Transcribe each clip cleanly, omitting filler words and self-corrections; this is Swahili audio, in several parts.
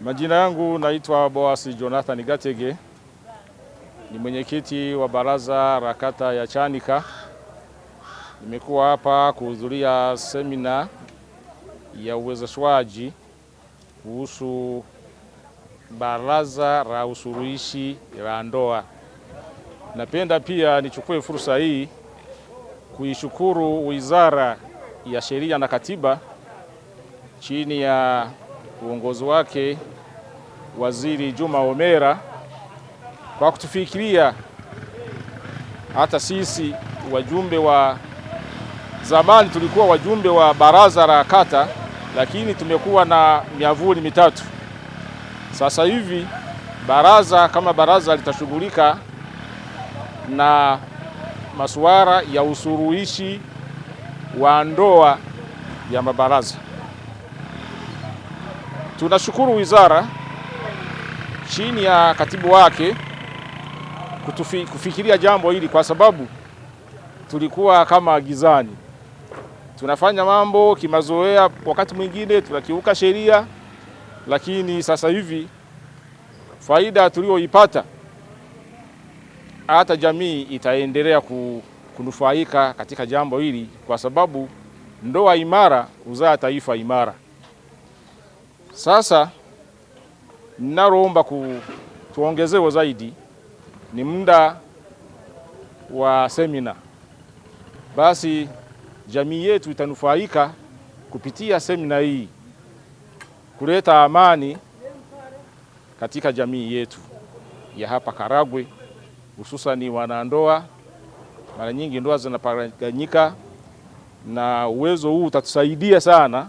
Majina yangu naitwa Boasi Jonathan Gatege, ni mwenyekiti wa baraza la kata ya Chanika. Nimekuwa hapa kuhudhuria semina ya uwezeshwaji kuhusu baraza la usuluhishi la ndoa. Napenda pia nichukue fursa hii kuishukuru Wizara ya Sheria na Katiba chini ya uongozi wake Waziri Juma Homera kwa kutufikiria hata sisi wajumbe wa zamani. Tulikuwa wajumbe wa baraza la kata, lakini tumekuwa na miavuli mitatu. Sasa hivi kama baraza litashughulika na masuala ya usuluhishi wa ndoa ya mabaraza. Tunashukuru wizara chini ya katibu wake kufikiria jambo hili, kwa sababu tulikuwa kama gizani, tunafanya mambo kimazoea, wakati mwingine tunakiuka sheria. Lakini sasa hivi faida tuliyoipata, hata jamii itaendelea kunufaika katika jambo hili, kwa sababu ndoa imara huzaa taifa imara. Sasa ninaloomba tuongezewe zaidi ni muda wa semina. Basi jamii yetu itanufaika kupitia semina hii, kuleta amani katika jamii yetu ya hapa Karagwe, hususani wanandoa. Mara nyingi ndoa zinapanganyika, na uwezo huu utatusaidia sana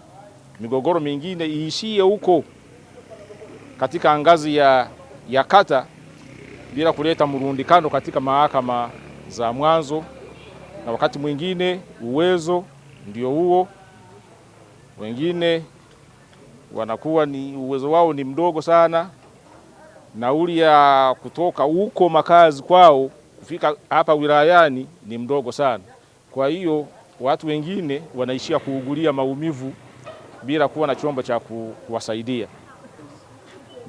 migogoro mingine iishie huko katika ngazi ya kata, bila kuleta mrundikano katika mahakama za mwanzo. Na wakati mwingine uwezo ndio huo, wengine wanakuwa uwezo wao ni mdogo sana, nauli ya kutoka huko makazi kwao kufika hapa wilayani ni mdogo sana. Kwa hiyo watu wengine wanaishia kuugulia maumivu bila kuwa na chombo cha kuwasaidia.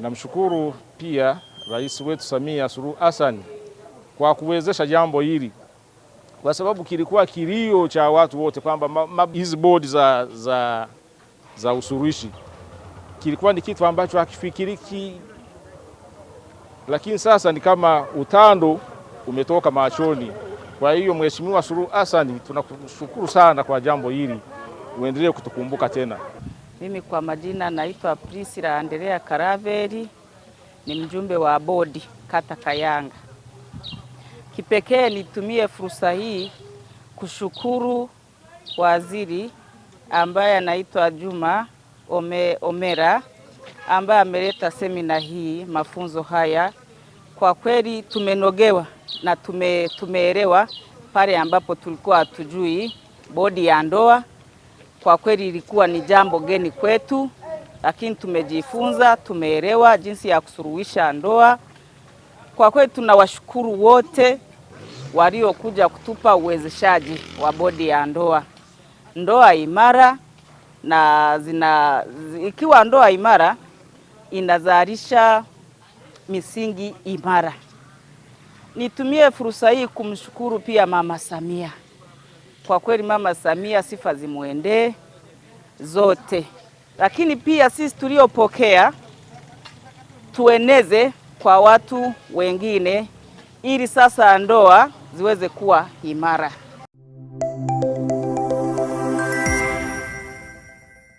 Namshukuru pia Rais wetu Samia Suluhu Hassan kwa kuwezesha jambo hili, kwa sababu kilikuwa kilio cha watu wote kwamba hizi bodi za usuluhishi kilikuwa ni kitu ambacho hakifikiriki, lakini sasa ni kama utando umetoka machoni. Kwa hiyo Mheshimiwa Suluhu Hassan, tunakushukuru sana kwa jambo hili, uendelee kutukumbuka tena. Mimi kwa majina naitwa Priscilla Andrea Karaveri, ni mjumbe wa bodi kata Kayanga. Kipekee nitumie fursa hii kushukuru waziri ambaye anaitwa Juma Homera, ambaye ameleta semina hii, mafunzo haya. Kwa kweli tumenogewa na tumeelewa pale ambapo tulikuwa hatujui bodi ya ndoa. Kwa kweli ilikuwa ni jambo geni kwetu, lakini tumejifunza, tumeelewa jinsi ya kusuluhisha ndoa. Kwa kweli tunawashukuru wote waliokuja kutupa uwezeshaji wa bodi ya ndoa. Ndoa imara, na ikiwa ndoa imara inazalisha misingi imara. Nitumie fursa hii kumshukuru pia Mama Samia. Kwa kweli Mama Samia sifa zimuendee zote, lakini pia sisi tuliopokea tueneze kwa watu wengine, ili sasa ndoa ziweze kuwa imara.